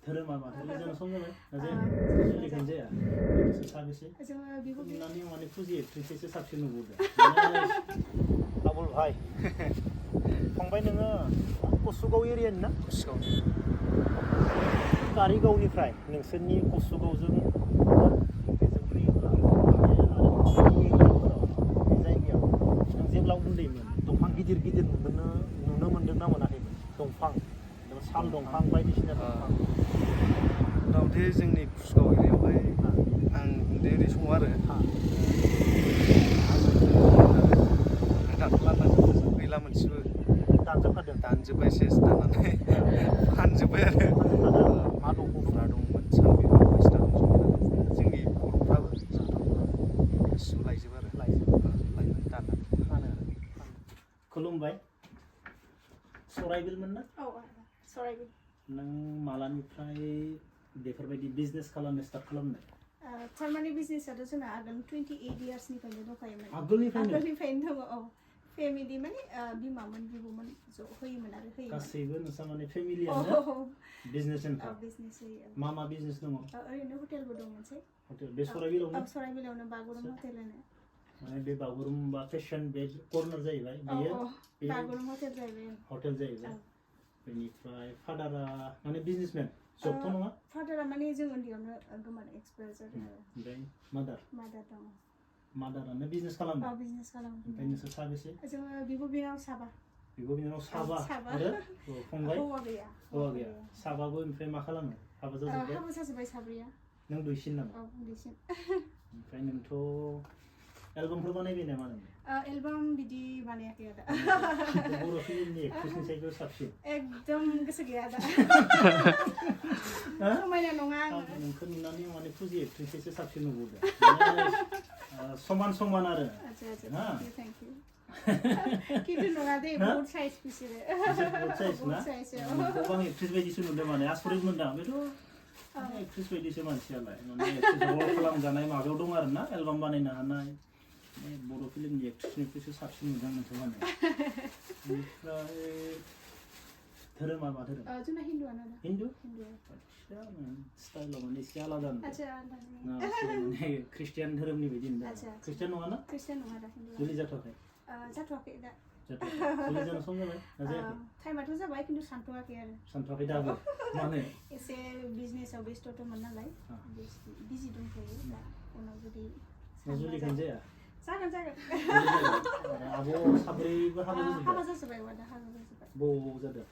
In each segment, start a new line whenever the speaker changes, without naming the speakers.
धोरोमा मा रिलिजन सम जाबाय जे जुलि खानजाया बिसोर साबेसे
जोङो बिखौ
नुनानै माने फुजि एक्ट्रेससो साबसिन नुबोदों आबुल भाई फंबाय नोङो कसुगाव एरियानि ना कसुगाव कारिगावनिफ्राय नोंसोरनि कसुगावजों बेजों फैयोब्ला जायगायाव नों जेब्ला उन्दैमोन दंफां गिदिर गिदिर नुनो मोन्दों ना मोनाखैमोन दंफां साल दंफां बायदिसिना दंफां
दाउथे जोंनि कुसुगाव एरियायावहाय आं उन्दै उन्दै समाव आरो दाथ' लांदां गैला मोनसेबो
दानजोबखादों
दानजोब्बाय सेस दाननानै फानजोब्बाय आरो
मा दंफांफोरा
दंमोन साल बिफां बायदिसिना दंजोबोमोन जोंनि बर'फ्राबो गासिबो लायजोबो आरो लायनानै दाननानै
फानो खुलुमबाय सराइबिलमोन ना
सराइबिल
नों मालानिफ्राय बेफोरबायदि बिजनेस खालामनो स्टार्ट खालामनाय
थारमाने बिजनेसआथ' जोंना आगोल 28 इयार्सनिफ्रायनो दंखायोमोन
आगोलनिफ्रायनो
दङ औ फेमिलि माने बिमामोन बिब'मोन ज' होयोमोन आरो होयोमोन
गासैबो नोंसा माने फेमिलियानो बिजनेस सेन्टार
बिजनेस होयो
मा बिजनेस दङ
ओरैनो हटेलबो दं मोनसे
हटेल बे सराइबिलावनो
सराइबिलावनो बागुरुम हटेल होनो
माने बे बागुरुम्बा फेशन बे कर्नार जाहैबाय बेयो
बागुरुम हटेल जाहैबाय
हटेल जाहैबाय बेनिफ्राय फादारा माने बिजनेसमेन जबथ' नङा
फादारा माने जों उन्दैयावनो गोमानाय एक्सपायार जादों
ओमफ्राय मादार
दङ
मादारानो बिजनेस खालामो
बिजनेस खालामो
ओमफ्राय नोंसोर साबेसे
जोङो बिब' बिनानाव साबा
साबा आरो फंबाय
हौवा गैया
साबाबो ओमफ्राय मा खालामो हाबा
जाजोब्बाय साब्रैया
नों दुइसिन नामा
दुइसिन
ओमफ्राय नोंथ' एलबामफोर बानायबाय नामा नों
एलबाम बिदि बानायाखै आदा
बर' फिल्मनि एक्ट्रेसनि साइडआव साबसिन
एकदम गोसो गैया आदा समायना नङा
नोंखौ नुनानै माने फुजि एक्ट्रेससो साबसिन नुबोदों समान आरो
खिन्थु नङा दे बहुत साइज बिसोरो
बहुत साइज ना गोबां एक्ट्रेस बायदिसो नुदों माने आसरित मोनदों बेथ' एक्ट्रेस बायदिसो मानसियालाय माने एक्ट्रेस खालामजानाय माबायाव दं आरो ना एलबाम बानायनो हानाय बर' फिल्मनि एक्ट्रेसनिख्रुइसो साबसिन नुदों नोंखौ माने ओमफ्राय धोरोमा मा धोरोम
जोंना हिन्दुआनो
हिन्दु स्टाइलाव माने एसे आलादा माने ख्रिस्टियान धोरोमनि बायदि ख्रिस्टियान नङा ना जुलि जाथ'वाखै
जाथ'वाखै दा
जुलि जानो सम जाबाय
टाइमाथ' जाबाय खिन्थु सानथ'वाखै
दाबो मानो
एसे बिजनेसाव बेस्थ'मोन नालाय बिजि दंथ'यो दा उनाव
जुलि खानजाया
जागोन
आब' साब्रैबो हाबा
जाजोब्बाय
बबाव जादों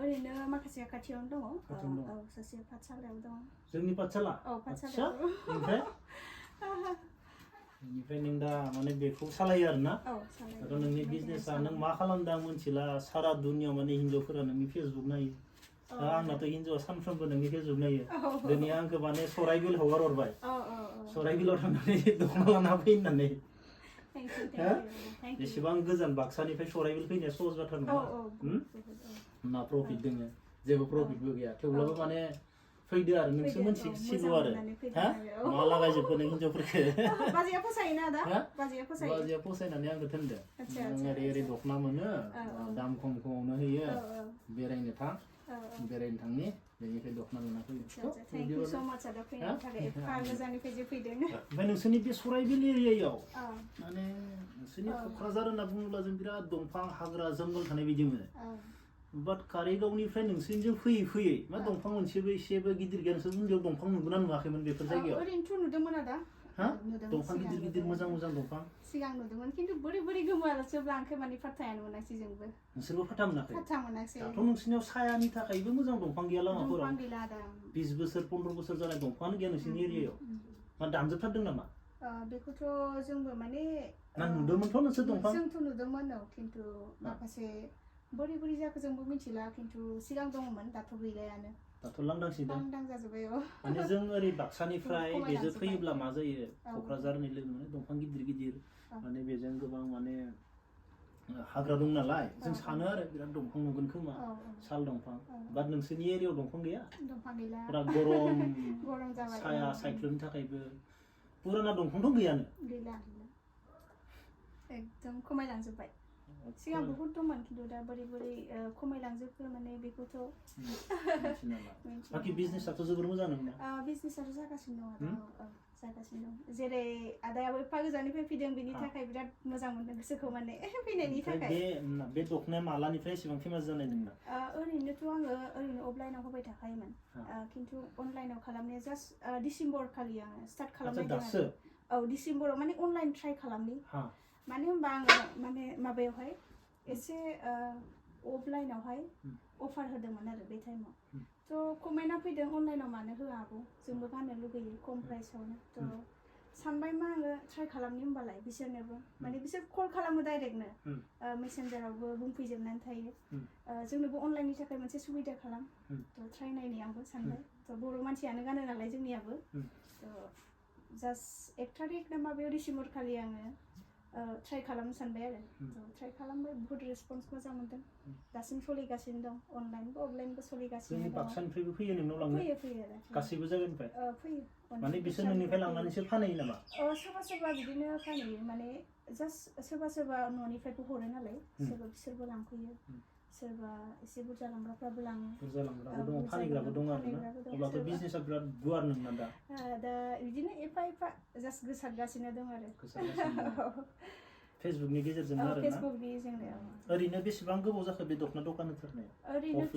ओरैनो माखासेया खाथियावनो दङ सासे पाठसालायाव दङ
जोंनि पाठसाला ओमफ्राय नों दा माने बेखौ सालायो आरो ना दाथ' नोंनि बिजनेसा नों मा खालामदों आं मिथिला सारा दुनियाव माने हिनजावफोरा नोंनि फेसबुक नायो आंनाथ' हिनजावा सानफ्रोमबो नोंनि फेसबुक नायो दिनै आंखौ माने सराइबिल हगार हरबाय सराइबिलाव थांनानै दख'ना लाना फै होननानै बेसेबां गोजान बाक्सानिफ्राय सराइबिल फैनाया सहज बाथ्रा नङा मा प्रफिट दङ जेबो प्रफिटबो गैया थेवब्लाबो माने फैदो आरो नोंसो मोनथिसिगौ आरो मा लागायजोबखो नों हिनजावफोरखौ
बाजैया
फसायनानै आंखौ थोनदो ओरै दख'ना मोनो दाम खमावनो होयो बेरायनो थांनि बेनिफ्राय दख'ना लाना ओमफ्राय नोंसोरनि बे सराइबिल एरियायाव माने नोंसोरनि क'क्राझार होनना बुङोब्ला जों बिराद दंफां हाग्रा जंगल थानाय बायदि मोनो बाट कारिगावनिफ्राय नोंसोरनिजों फैयै मा दंफां मोनसेबो एसेबो गिदिर गैया नोंसोर उन्दैयाव दंफां नुगोना नुवाखैमोन बेफोर जायगायाव
ओरैनोथ' नुदोंमोन आदा
दंफां गिदिर मोजां दंफां
सिगां नुदोंमोन खिन्थु बोरै गोमोआल'सोब्ला आंखौ माने फाथ्थायानो मोनाखै जोंबो
नोंसोरबो फाथ्था मोनाखै दाथ' नोंसोरनियाव सायानि थाखायबो मोजां दंफां गैया लामाफोराव 20 बोसोर 15 बोसोर जानाय दंफाङानो गैया नोंसोरनि एरियायाव मा दानजोबथारदों नामा
बेखौथ' जोंबो माने
नुदोंमोनथ' नोंसोर दंफां
जोंथ' नुदोंमोन खिन्थु माखासे बोरै जाखो जोंबो मिथिला खिन्थु सिगां दङमोन दाथ' गैलायानो
दाथ' लांदांसै
लांदां जाजोब्बाय
माने जों ओरै बाक्सानिफ्राय बेजों फैयोब्ला मा जायो क'क्राझारनि लोगो माने दंफां गिदिर माने बेजों गोबां माने हाग्रा दं नालाय जों सानो आरो बिराद दंफां नुगोन खोमा साल दंफां बाट नोंसोरनि एरियायाव दंफां गैया बिराद गरम साया सायख्लुमनि थाखायबो पुराना दंफांथ' गैयानो
गैला एकदम खमायलांजोब्बाय सिगां बहुत दंमोन खिन्थु दा बोरै बोरै खमायलांजोबखो माने बेखौथ'
बाखि बिजनेसआथ' जोबोर मोजां नोंना
बिजनेसआथ' जागासिनो दं आदा जागासिनो दं जेरै आदायाबो एफा गोजाननिफ्राय फैदों बेनि थाखाय बिराद मोजां मोनदों गोसोखौ माने फैनायनि थाखाय
बे दखनाया मालानिफ्राय एसेबां फेमास जानाय नोंना
ओरैनोथ' आङो ओरैनो अफलाइनाव होबाय थाखायोमोन खिन्थु अनलाइनाव खालामनाया जास्ट डिसेम्बर खालि आङो स्टार्ट खालामनायदों आरो औ डिसेम्बराव माने अनलाइन ट्राइ खालामनि मानो होनबा आङो माने माबायावहाय एसे अफलाइनावहाय अफार होदोंमोन आरो बे टाइमाव थ' कमेन्टआ फैदों अनलाइनाव मानो होआ आब' जोंबो गाननो लुगैयो खम प्राइसआवनो थ' सानबाय मा आङो ट्राइ खालामनि होमबालाय बिसोरनोबो माने बिसोर कल खालामो डाइरेक्टनो मेसेन्जारावबो बुंफैजोबनानै थायो जोंनोबो अनलाइननि थाखाय मोनसे सुबिदा खालाम थ' ट्राइ नायनि आंबो सानबाय थ' बर' मानसियानो गानो नालाय जोंनियाबो थ' जास्ट 1 तारिख ना माबायाव डिसेम्बर खालि आङो ट्राइ खालामनो सानबाय आरो ट्राइ खालामबाय बहुत रेसपन्स मोजां मोनदों दासिम सोलिगासिनो दं अनलाइनबो अफलाइनबो सोलिगासिनो
जोंनि
दं
बाक्सानिफ्रायबो फैयो नोंनाव लांनो
फैयो आरो
गासैबो जायगानिफ्राय
फैयो
माने बिसोर नोंनिफ्राय लांनानैसो फानहैयो नामा
सोरबा सोरबा बिदिनो फानहैयो माने जास्ट सोरबा सोरबा न'निफ्रायबो हरो नालाय सोरबा बिसोरबो लांफैयो सोरबा एसे बुरजा लांग्राफ्राबो लाङो
बुरजा लांग्राबो दङ फानहैग्राबो दङ आरोना अब्लाथ' बिजनेसआ बिराद गुवार नोंना दा
बिदिनो एफा एफा जास्ट गोसारगासिनो दं आरो
फेसबुकनि गेजेरजों आरोना
फेसबुकनि जोंनो
ओरैनो बेसेबां गोबाव जाखो बे दखना दखान होथारनाया
ओरैनोथ'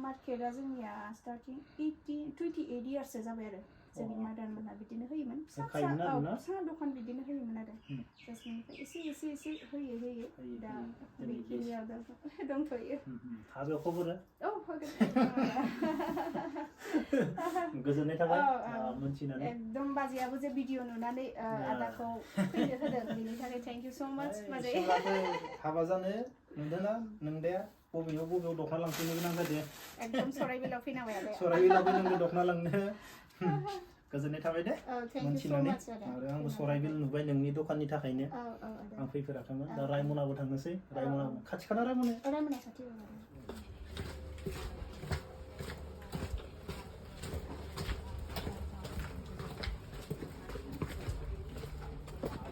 मार्केटआ जोंनिया स्टार्टिं 28 इयार्ससो जाबाय आरो जोंनि मादारमोनहा बिदिनो होयोमोन फिसा दखान बिदिनो होयोमोन आरो जास्ट बेनिफ्राय एसे एसे एसे होयै दा बेखिनियाव दंथ'यो
हाबायाव खबर
औ होगोन
गोजोननाय थाबाय मोनथिनानै
एकदम बाजैयाबो जे भिडिअ नुनानै आदाखौ फैनो होदों बेनि थाखाय थेंक इउ स' माच बाजै
हाबा जानो नुदोंना नोंदाया बबेयाव दखना लांफैनो गोनां जादों
एकदम सराइबिलाव फैनांबाय आदाया
सराइबिलाव फैनांगौ दखना लांनो गोजोननाय थाबाय दे मोनथिनानै आरो आंबो सराइबिल नुबाय नोंनि दखाननि थाखायनो आं फैफेराखैमोन दा रायमनाबो थांनोसै रायमना खाथि खाना रायमना
खाथि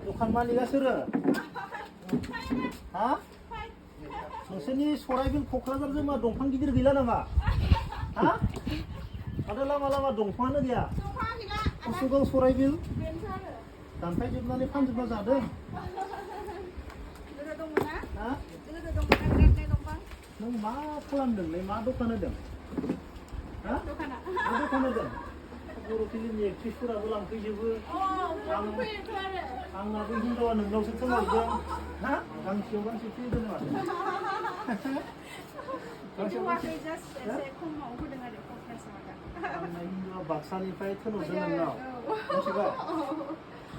दखान मालिकआ सोरो हा नोंसोरनि सराइबिल क'क्राझारजों मा दंफां गिदिर गैला नामा हा माथो लामा लामा दंफाङानो गैया कसुगाव सराइबिल दानफायजोबनानै फानजोबना जादों नों मा खालामदोंलै मा दखान होदों मा दखान होदों बर' फिल्मनि एक्ट्रिसफोराबो लांफैजोबो आंनाबो हिनजावा नोंनावसो थोनहरदों हा गांसेयाव गांसे फ्रि दोनो माथो आंना हिनजावा बाक्सानिफ्राय थोनहरदों नोंनाव मिथिबाय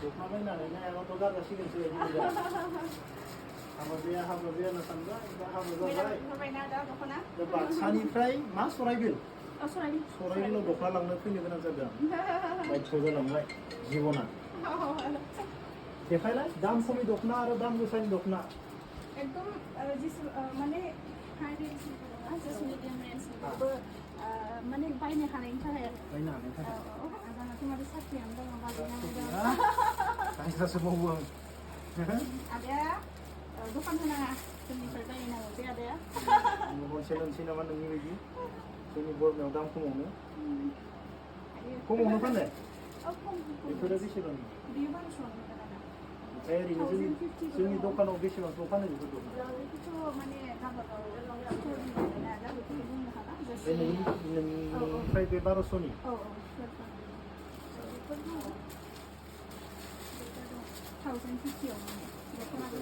दखना बायनानै नायाबाथ' गारजासिगोनसो हाबा जाया होनना सानबाय दा हाबा जाबाय दा बाक्सानिफ्राय मा सराइबिल सराइबिलाव दखना लांनो फैनो गोनां जादों बायथ' जालांबाय जिबना देखायलाय दाम खमनि दखना आरो दाम गोसानि दखना
एकदम माने माने बायनो हानायनि थाखाय आदानाथ' माने साख्रियानो दङ
बायग्रासो मावो आं
आदाया दखान होनाङा जोंनिफ्राय बायनांगौ बे आदाया
हलसेल होनसै नामा नोंनि बायदि जोंनि बरमायाव दाम खमावनो फानो बेफोरो बेसेबां
बेयो 1200
ओमफ्राय ओरैनो जोंनि दखानाव बेसेबांसोआव फानो बेफोर दखना
माने गावबागाव
नोंनिफ्राय बे 1200नि
थावजेन्ड 50 दख'नाखौ